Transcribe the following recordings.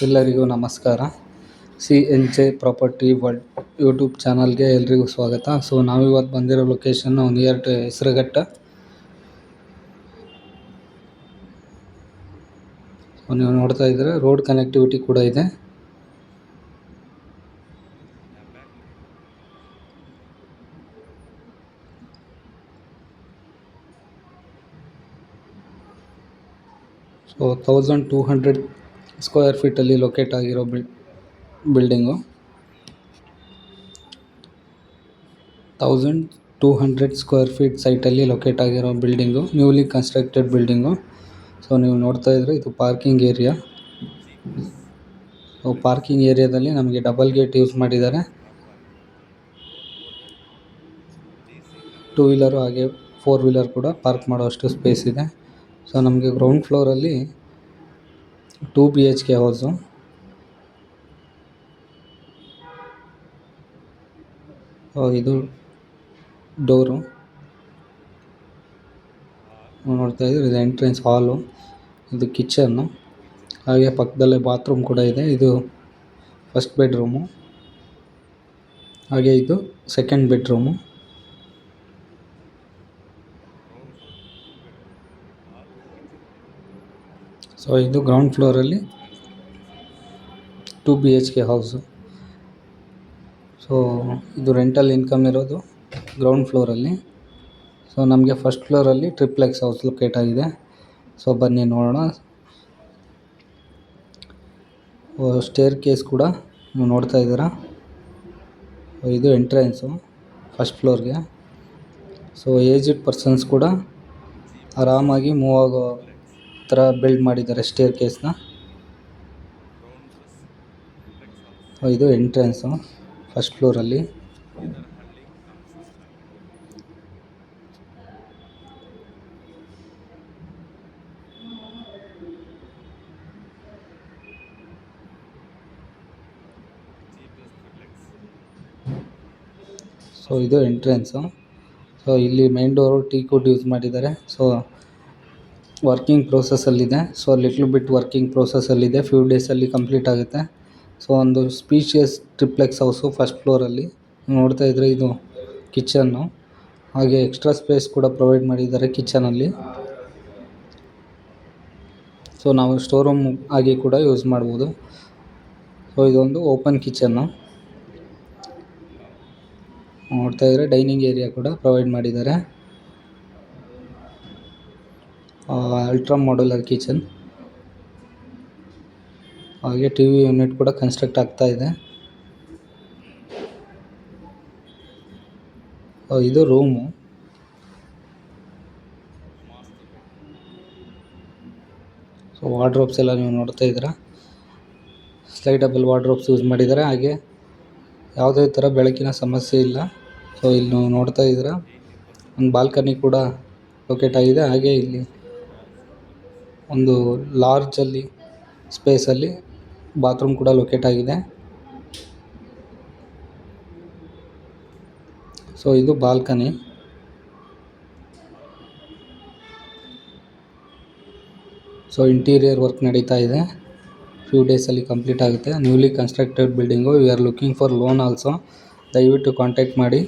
ಎಲ್ಲರಿಗೂ ನಮಸ್ಕಾರ. CNJ property world YouTube ಚಾನಲ್ಗೆ ಎಲ್ರಿಗೂ ಸ್ವಾಗತ. ಸೊ ನಾವಿವತ್ತು ಬಂದಿರೋ location near to Hesaraghatta. So ನೀವು ನೋಡ್ತಾ ಇದ್ದೀರ ರೋಡ್ ಕನೆಕ್ಟಿವಿಟಿ ಕೂಡ ಇದೆ. ಸೊ 1200 ಸ್ಕ್ವೇರ್ ಫೀಟಲ್ಲಿ ಲೊಕೇಟ್ ಆಗಿರೋ ಬಿಲ್ಡಿಂಗು. 1200 ಸ್ಕ್ವೇರ್ ಫೀಟ್ ಸೈಟಲ್ಲಿ ಲೊಕೇಟ್ ಆಗಿರೋ building, newly constructed building. So ನೀವು ನೋಡ್ತಾ ಇದ್ರೆ ಇದು ಪಾರ್ಕಿಂಗ್ ಏರಿಯಾ. ಸೊ ಪಾರ್ಕಿಂಗ್ ಏರಿಯಾದಲ್ಲಿ ನಮಗೆ ಡಬಲ್ ಗೇಟ್ ಯೂಸ್ ಮಾಡಿದ್ದಾರೆ. 2 ವೀಲರು ಹಾಗೆ 4 ವೀಲರ್ ಕೂಡ ಪಾರ್ಕ್ ಮಾಡೋಷ್ಟು ಸ್ಪೇಸ್ ಇದೆ. ಸೊ ನಮಗೆ ಗ್ರೌಂಡ್ ಫ್ಲೋರಲ್ಲಿ 2 BHK ಹೌಸು. ಇದು ಡೋರು ನೋಡ್ತಾ ಇದ್ದೀವಿ. ಇದು ಎಂಟ್ರೆನ್ಸ್ ಹಾಲು, ಇದು ಕಿಚನ್ನು, ಹಾಗೆ ಪಕ್ಕದಲ್ಲೇ ಬಾತ್ರೂಮ್ ಕೂಡ ಇದೆ. ಇದು ಫಸ್ಟ್ ಬೆಡ್ರೂಮು, ಹಾಗೆ ಇದು ಸೆಕೆಂಡ್ ಬೆಡ್ರೂಮು. ಸೊ ಇದು ಗ್ರೌಂಡ್ ಫ್ಲೋರಲ್ಲಿ 2 BHK ಹೌಸು. ಸೊ ಇದು ರೆಂಟಲ್ ಇನ್ಕಮ್ ಇರೋದು ಗ್ರೌಂಡ್ ಫ್ಲೋರಲ್ಲಿ. ಸೊ ನಮಗೆ ಫಸ್ಟ್ ಫ್ಲೋರಲ್ಲಿ ಟ್ರಿಪ್ಲೆಕ್ಸ್ ಹೌಸ್ ಲೊಕೇಟ್ ಆಗಿದೆ. ಸೊ ಬನ್ನಿ ನೋಡೋಣ. ಸ್ಟೇರ್ ಕೇಸ್ ಕೂಡ ನೀವು ನೋಡ್ತಾ ಇದ್ದೀರಾ. ಇದು ಎಂಟ್ರೆನ್ಸು ಫಸ್ಟ್ ಫ್ಲೋರ್ಗೆ. ಸೊ ಏಜ್ಡ್ ಪರ್ಸನ್ಸ್ ಕೂಡ ಆರಾಮಾಗಿ ಮೂವ್ ಆಗೋ ಥರ ಬಿಲ್ಡ್ ಮಾಡಿದ್ದಾರೆ ಸ್ಟೇರ್ ಕೇಸ್ನ. ಇದು ಎಂಟ್ರೆನ್ಸು ಫಸ್ಟ್ ಫ್ಲೋರಲ್ಲಿ. ಸೊ ಇದು ಎಂಟ್ರೆನ್ಸು. ಸೊ ಇಲ್ಲಿ ಮೇನ್ ಡೋರು ಟೀಕ್ವುಡ್ ಯೂಸ್ ಮಾಡಿದ್ದಾರೆ. ಸೊ ವರ್ಕಿಂಗ್ ಪ್ರೋಸೆಸ್ಸಲ್ಲಿದೆ. ಸೊ ಲಿಟ್ಲ್ ಬಿಟ್ ವರ್ಕಿಂಗ್ ಪ್ರೋಸೆಸ್ಸಲ್ಲಿದೆ. ಫ್ಯೂ ಡೇಸಲ್ಲಿ ಕಂಪ್ಲೀಟ್ ಆಗುತ್ತೆ. ಸೊ ಒಂದು ಸ್ಪೀಷಿಯಸ್ ಟ್ರಿಪ್ಲೆಕ್ಸ್ ಹೌಸು ಫಸ್ಟ್ ಫ್ಲೋರಲ್ಲಿ ನೋಡ್ತಾ ಇದ್ದರೆ ಇದು ಕಿಚನ್ನು, ಹಾಗೆ ಎಕ್ಸ್ಟ್ರಾ ಸ್ಪೇಸ್ ಕೂಡ ಪ್ರೊವೈಡ್ ಮಾಡಿದ್ದಾರೆ ಕಿಚನಲ್ಲಿ. ಸೊ ನಾವು ಸ್ಟೋರ್ ರೂಮ್ ಆಗಿ ಕೂಡ ಯೂಸ್ ಮಾಡ್ಬೋದು. ಸೊ ಇದೊಂದು ಓಪನ್ ಕಿಚನ್ನು ನೋಡ್ತಾ ಇದ್ದರೆ. ಡೈನಿಂಗ್ ಏರಿಯಾ ಕೂಡ ಪ್ರೊವೈಡ್ ಮಾಡಿದ್ದಾರೆ. ಅಲ್ಟ್ರಾ ಮಾಡ್ಯುಲರ್ ಕಿಚನ್, ಹಾಗೆ TV ಯೂನಿಟ್ ಕೂಡ ಕನ್ಸ್ಟ್ರಕ್ಟ್ ಆಗ್ತಾ ಇದೆ. ಇದು ರೂಮು. ಸೊ ವಾರ್ಡ್ರೋಬ್ಸ್ ಎಲ್ಲ ನೀವು ನೋಡ್ತಾ ಇದ್ದೀರಾ. ಸ್ಲೈಡಬಲ್ ವಾರ್ಡ್ರೋಬ್ಸ್ ಯೂಸ್ ಮಾಡಿದ್ದಾರೆ. ಹಾಗೆ ಯಾವುದೇ ಥರ ಬೆಳಕಿನ ಸಮಸ್ಯೆ ಇಲ್ಲ. ಸೊ ಇಲ್ಲಿ ನೀವು ನೋಡ್ತಾ ಇದ್ದೀರಾ ಒಂದು ಬಾಲ್ಕನಿ ಕೂಡ ಲೊಕೇಟ್ ಆಗಿದೆ. ಹಾಗೆ ಇಲ್ಲಿ ಒಂದು ಲಾರ್ಜಲ್ಲಿ ಸ್ಪೇಸಲ್ಲಿ ಬಾತ್ರೂಮ್ ಕೂಡ ಲೊಕೇಟ್ ಆಗಿದೆ. ಸೊ ಇದು ಬಾಲ್ಕನಿ. ಸೊ ಇಂಟೀರಿಯರ್ ವರ್ಕ್ ನಡೀತಾ ಇದೆ. ಫ್ಯೂ ಡೇಸಲ್ಲಿ ಕಂಪ್ಲೀಟ್ ಆಗುತ್ತೆ. Newly constructed building. We are looking for loan also. ದಯವಿಟ್ಟು ಕಾಂಟ್ಯಾಕ್ಟ್ ಮಾಡಿ.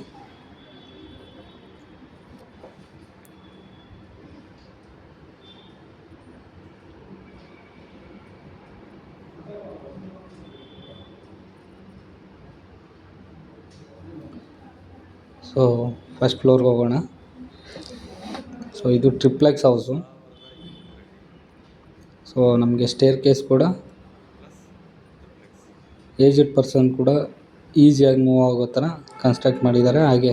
ಸೊ ಫಸ್ಟ್ ಫ್ಲೋರ್ಗೆ ಹೋಗೋಣ. ಸೊ ಇದು ಟ್ರಿಪ್ಲೆಕ್ಸ್ ಹೌಸು. ಸೊ ನಮಗೆ ಸ್ಟೇರ್ ಕೇಸ್ ಕೂಡ ಏಜ್ಡ್ ಪರ್ಸನ್ ಕೂಡ ಈಸಿಯಾಗಿ ಮೂವ್ ಆಗೋ ಥರ ಕನ್ಸ್ಟ್ರಕ್ಟ್ ಮಾಡಿದ್ದಾರೆ. ಹಾಗೆ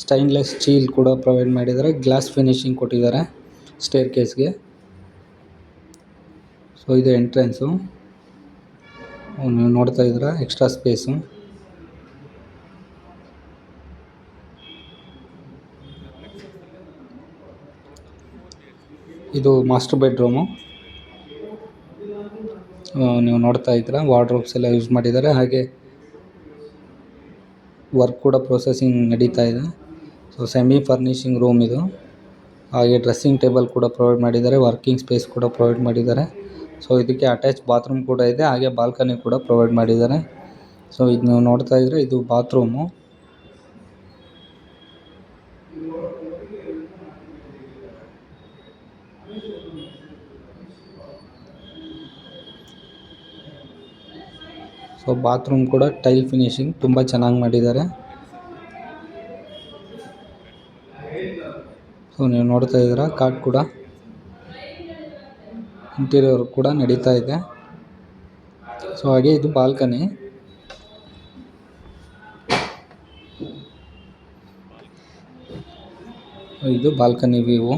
ಸ್ಟೈನ್ಲೆಸ್ ಸ್ಟೀಲ್ ಕೂಡ ಪ್ರೊವೈಡ್ ಮಾಡಿದ್ದಾರೆ. ಗ್ಲಾಸ್ ಫಿನಿಶಿಂಗ್ ಕೊಟ್ಟಿದ್ದಾರೆ ಸ್ಟೇರ್ ಕೇಸ್ಗೆ. ಸೊ ಇದು ಎಂಟ್ರೆನ್ಸು ನೀವು ನೋಡ್ತಾ ಇದ್ದೀರಾ. Extra space. ಇದು ಮಾಸ್ಟರ್ ಬೆಡ್ರೂಮು. ನೀವು ನೋಡ್ತಾ ಇದ್ದೀರಾ ವಾರ್ಡ್ರೋಬ್ಸ್ ಎಲ್ಲ ಯೂಸ್ ಮಾಡಿದ್ದಾರೆ. ಹಾಗೆ ವರ್ಕ್ ಕೂಡ ಪ್ರೊಸೆಸಿಂಗ್ ನಡೀತಾ ಇದೆ. ಸೊ ಸೆಮಿ ಫರ್ನಿಷಿಂಗ್ ರೂಮ್ ಇದು. ಹಾಗೆ ಡ್ರೆಸ್ಸಿಂಗ್ ಟೇಬಲ್ ಕೂಡ ಪ್ರೊವೈಡ್ ಮಾಡಿದ್ದಾರೆ. ವರ್ಕಿಂಗ್ ಸ್ಪೇಸ್ ಕೂಡ ಪ್ರೊವೈಡ್ ಮಾಡಿದ್ದಾರೆ. ಸೊ ಇದಕ್ಕೆ ಅಟ್ಯಾಚ್ ಬಾತ್ರೂಮ್ ಕೂಡ ಇದೆ, ಹಾಗೆ ಬಾಲ್ಕನಿ ಕೂಡ ಪ್ರೊವೈಡ್ ಮಾಡಿದ್ದಾರೆ. ಸೊ ಇದು ನೀವು ನೋಡ್ತಾ ಇದ್ರೆ ಇದು ಬಾತ್ರೂಮು. ಸೊ ಬಾತ್ರೂಮ್ ಕೂಡ ಟೈಲ್ ಫಿನಿಶಿಂಗ್ ತುಂಬ ಚೆನ್ನಾಗಿ ಮಾಡಿದ್ದಾರೆ. ಸೊ ನೀವು ನೋಡ್ತಾ ಇದ್ದೀರಾ ಕಾಟ್ ಕೂಡ ಇಂಟೀರಿಯರ್ ಕೂಡ ನಡೀತಾ ಇದೆ. ಸೊ ಹಾಗೆ ಇದು ಬಾಲ್ಕನಿ. ಇದು ಬಾಲ್ಕನಿ ವ್ಯೂ.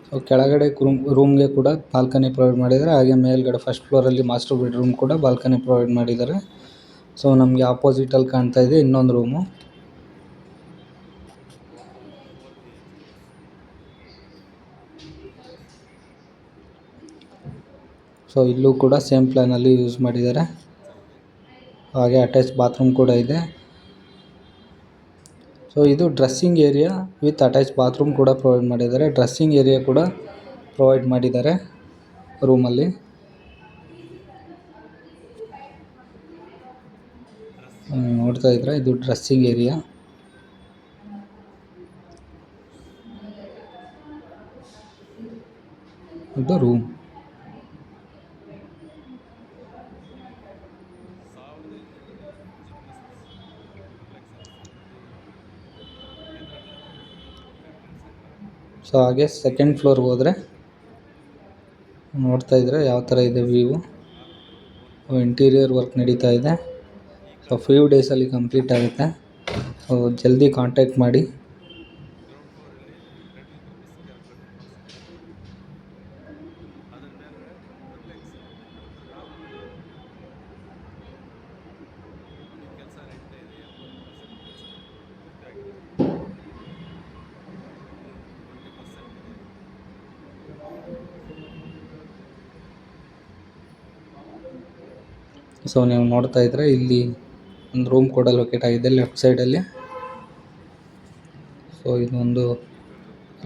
ಸೊ ಕೆಳಗಡೆ ರೂಮ್ಗೆ ಕೂಡ ಬಾಲ್ಕನಿ ಪ್ರೊವೈಡ್ ಮಾಡಿದ್ದಾರೆ, ಹಾಗೆ ಮೇಲ್ಗಡೆ ಫಸ್ಟ್ ಫ್ಲೋರಲ್ಲಿ ಮಾಸ್ಟರ್ ಬೆಡ್ರೂಮ್ ಕೂಡ ಬಾಲ್ಕನಿ ಪ್ರೊವೈಡ್ ಮಾಡಿದ್ದಾರೆ. ಸೊ ನಮಗೆ ಆಪೋಸಿಟಲ್ಲಿ ಕಾಣ್ತಾ ಇದೆ ಇನ್ನೊಂದು ರೂಮು. ಸೊ ಇಲ್ಲೂ ಕೂಡ ಸೇಮ್ ಪ್ಲ್ಯಾನಲ್ಲಿ ಯೂಸ್ ಮಾಡಿದ್ದಾರೆ, ಹಾಗೆ ಅಟ್ಯಾಚ್ ಬಾತ್ರೂಮ್ ಕೂಡ ಇದೆ. ಸೊ ಇದು dressing area with attach bathroom ಕೂಡ ಪ್ರೊವೈಡ್ ಮಾಡಿದ್ದಾರೆ. ಡ್ರೆಸ್ಸಿಂಗ್ ಏರಿಯಾ ಕೂಡ ಪ್ರೊವೈಡ್ ಮಾಡಿದ್ದಾರೆ ರೂಮಲ್ಲಿ. ನೋಡ್ತಾ ಇದ್ರೆ ಇದು ಡ್ರೆಸ್ಸಿಂಗ್ ಏರಿಯಾ. ಇದು ರೂಮ್. ಸೊ ಹಾಗೆ ಸೆಕೆಂಡ್ ಫ್ಲೋರ್ಗೆ ಹೋದರೆ ನೋಡ್ತಾ ಇದ್ರೆ ಯಾವ ಥರ ಇದೆ ವ್ಯೂ. ಇಂಟೀರಿಯರ್ ವರ್ಕ್ ನಡೀತಾ ಇದೆ. ಸೊ ಫ್ಯೂ ಡೇಸಲ್ಲಿ ಕಂಪ್ಲೀಟ್ ಆಗುತ್ತೆ. ಸೊ ಜಲ್ದಿ ಕಾಂಟ್ಯಾಕ್ಟ್ ಮಾಡಿ. ಸೊ ನೀವು ನೋಡ್ತಾ ಇದ್ರೆ ಇಲ್ಲಿ ಒಂದು ರೂಮ್ ಕೂಡ ಲೊಕೇಟ್ ಆಗಿದೆ ಲೆಫ್ಟ್ ಸೈಡಲ್ಲಿ. ಸೊ ಇದೊಂದು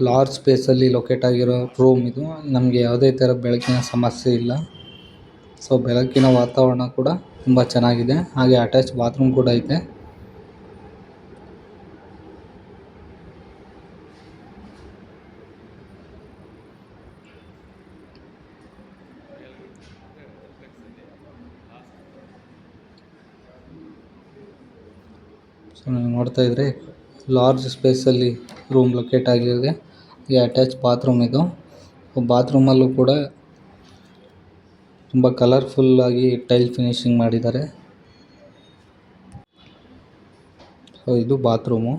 ಲಾರ್ಜ್ ಸ್ಪೇಸಲ್ಲಿ ಲೊಕೇಟ್ ಆಗಿರೋ ರೂಮ್ ಇದು. ನಮಗೆ ಯಾವುದೇ ಥರ ಬೆಳಕಿನ ಸಮಸ್ಯೆ ಇಲ್ಲ. ಸೊ ಬೆಳಕಿನ ವಾತಾವರಣ ಕೂಡ ತುಂಬ ಚೆನ್ನಾಗಿದೆ, ಹಾಗೆ ಅಟ್ಯಾಚ್ ಬಾತ್ರೂಮ್ ಕೂಡ ಇದೆ. ಸೊ ನೀವು ನೋಡ್ತಾ ಇದ್ರೆ ಲಾರ್ಜ್ ಸ್ಪೇಸಲ್ಲಿ ರೂಮ್ ಲೊಕೇಟ್ ಆಗಿದೆ, ಈ ಅಟ್ಯಾಚ್ ಬಾತ್ರೂಮ್ ಇದು. ಬಾತ್ರೂಮಲ್ಲೂ ಕೂಡ ತುಂಬ ಕಲರ್ಫುಲ್ಲಾಗಿ ಟೈಲ್ ಫಿನಿಶಿಂಗ್ ಮಾಡಿದ್ದಾರೆ. ಸೊ ಇದು ಬಾತ್ರೂಮು.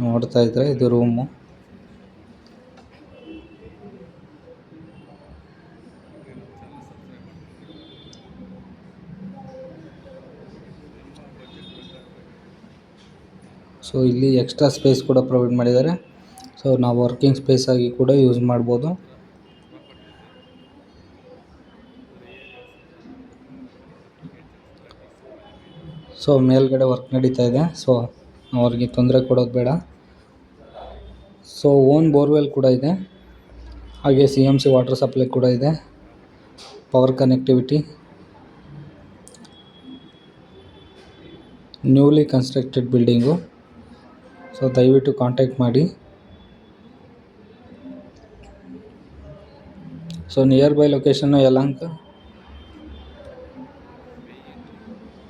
ನೋಡ್ತಾ ಇದ್ರೆ ಇದು ರೂಮು. ಸೊ ಇಲ್ಲಿ ಎಕ್ಸ್ಟ್ರಾ ಸ್ಪೇಸ್ ಕೂಡ ಪ್ರೊವೈಡ್ ಮಾಡಿದ್ದಾರೆ. ಸೊ ನಾವು ವರ್ಕಿಂಗ್ ಸ್ಪೇಸ್ ಆಗಿ ಕೂಡ ಯೂಸ್ ಮಾಡ್ಬೋದು. ಸೊ ಮೇಲ್ಗಡೆ ವರ್ಕ್ ನಡೀತಾ ಇದೆ, ಸೊ ಅವ್ರಿಗೆ ತೊಂದರೆ ಕೊಡೋದು ಬೇಡ. ಸೊ ಓನ್ ಬೋರ್ವೆಲ್ ಕೂಡ ಇದೆ, ಹಾಗೆ CMC ವಾಟರ್ ಸಪ್ಲೈ ಕೂಡ ಇದೆ, power connectivity. Newly constructed building. So ದಯವಿಟ್ಟು ಕಾಂಟ್ಯಾಕ್ಟ್ ಮಾಡಿ. So nearby location Yelahanka,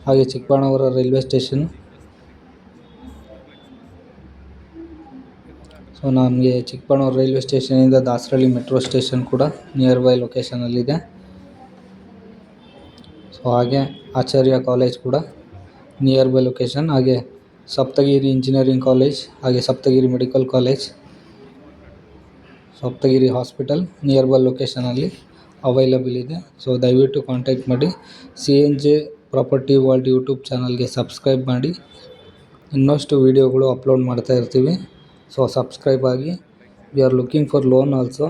ಹಾಗೆ ಚಿಕ್ಕಬಳ್ಳಾಪುರ ರೈಲ್ವೆ ಸ್ಟೇಷನ್. ಸೊ ನಮಗೆ ಚಿಕ್ಕಬಳ್ಳಾಪುರ ರೈಲ್ವೆ ಸ್ಟೇಷನಿಂದ ದಾಸರಳ್ಳಿ ಮೆಟ್ರೋ ಸ್ಟೇಷನ್ ಕೂಡ ನಿಯರ್ ಬೈ ಲೊಕೇಶನಲ್ಲಿದೆ. ಸೊ ಹಾಗೆ ಆಚಾರ್ಯ ಕಾಲೇಜ್ ಕೂಡ ನಿಯರ್ ಬೈ ಲೊಕೇಶನ್, ಹಾಗೆ ಸಪ್ತಗಿರಿ ಇಂಜಿನಿಯರಿಂಗ್ ಕಾಲೇಜ್, ಹಾಗೆ Saptagiri medical college, Saptagiri hospital nearby ಲೊಕೇಶನಲ್ಲಿ ಅವೈಲಬಲ್ ಇದೆ. ಸೊ ದಯವಿಟ್ಟು ಕಾಂಟ್ಯಾಕ್ಟ್ ಮಾಡಿ. CNJ ಪ್ರಾಪರ್ಟಿ ವರ್ಲ್ಡ್ ಯೂಟ್ಯೂಬ್ ಚಾನಲ್ಗೆ ಸಬ್ಸ್ಕ್ರೈಬ್ ಮಾಡಿ. ಇನ್ನಷ್ಟು ವೀಡಿಯೋಗಳು ಅಪ್ಲೋಡ್ ಮಾಡ್ತಾ ಇರ್ತೀವಿ. ಸೊ ಸಬ್ಸ್ಕ್ರೈಬ್ ಆಗಿ. We are looking for loan also.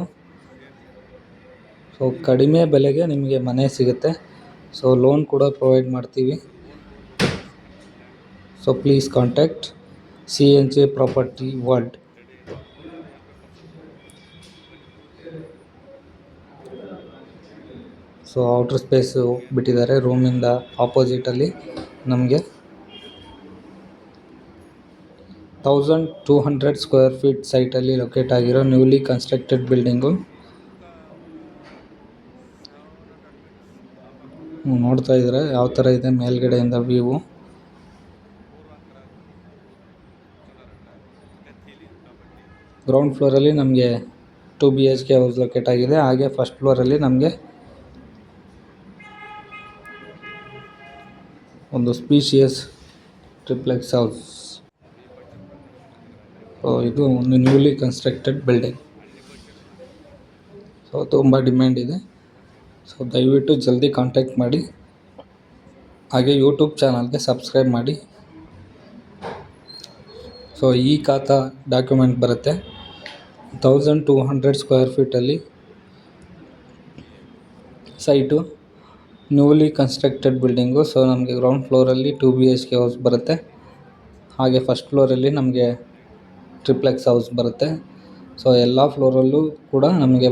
So so ಕಡಿಮೆ ಬೆಲೆಗೆ ನಿಮಗೆ ಮನೆ ಸಿಗುತ್ತೆ. ಸೊ ಲೋನ್ ಕೂಡ ಪ್ರೊವೈಡ್ ಮಾಡ್ತೀವಿ. So please contact CNJ property world. So outer space ಬಿಟ್ಟಿದ್ದಾರೆ. ರೂಮಿಂದ ಆಪೋಸಿಟಲ್ಲಿ ನಮಗೆ 1200 ಸ್ಕ್ವೇರ್ ಫೀಟ್ ಸೈಟಲ್ಲಿ ಲೊಕೇಟ್ ಆಗಿರೋ ನ್ಯೂಲಿ ಕನ್ಸ್ಟ್ರಕ್ಟೆಡ್ ಬಿಲ್ಡಿಂಗು. ನೋಡ್ತಾ ಇದ್ದಾರೆ ಯಾವ ಥರ ಇದೆ ಮೇಲ್ಗಡೆಯಿಂದ ವ್ಯೂವು. ಗ್ರೌಂಡ್ ಫ್ಲೋರಲ್ಲಿ ನಮಗೆ 2 BHK ಹೌಸ್ ಲೊಕೇಟ್ ಆಗಿದೆ. ಹಾಗೆ ಫಸ್ಟ್ ಫ್ಲೋರಲ್ಲಿ ನಮಗೆ ಒಂದು ಸ್ಪೀಷಿಯಸ್ ಟ್ರಿಪ್ಲೆಕ್ಸ್ ಹೌಸ್. ಸೊ ಇದು ಒಂದು ನ್ಯೂಲಿ ಕನ್ಸ್ಟ್ರಕ್ಟೆಡ್ ಬಿಲ್ಡಿಂಗ್. ಸೊ ತುಂಬ ಡಿಮ್ಯಾಂಡ್ ಇದೆ. ಸೊ ದಯವಿಟ್ಟು ಜಲ್ದಿ ಕಾಂಟ್ಯಾಕ್ಟ್ ಮಾಡಿ. ಹಾಗೆ ಯೂಟ್ಯೂಬ್ ಚಾನಲ್ಗೆ ಸಬ್ಸ್ಕ್ರೈಬ್ ಮಾಡಿ. ಸೊ ಈ ಖಾತಾ ಡಾಕ್ಯುಮೆಂಟ್ ಬರುತ್ತೆ. 1200 ಸ್ಕ್ವೇರ್ ಫೀಟಲ್ಲಿ site, newly constructed building. So ನಮಗೆ ಗ್ರೌಂಡ್ ಫ್ಲೋರಲ್ಲಿ 2 BHK ಹೌಸ್ ಬರುತ್ತೆ. ಹಾಗೆ ಫಸ್ಟ್ ಫ್ಲೋರಲ್ಲಿ ನಮಗೆ ಟ್ರಿಪ್ಲೆಕ್ಸ್ ಹೌಸ್ ಬರುತ್ತೆ. ಸೊ ಎಲ್ಲ ಫ್ಲೋರಲ್ಲೂ ಕೂಡ ನಮಗೆ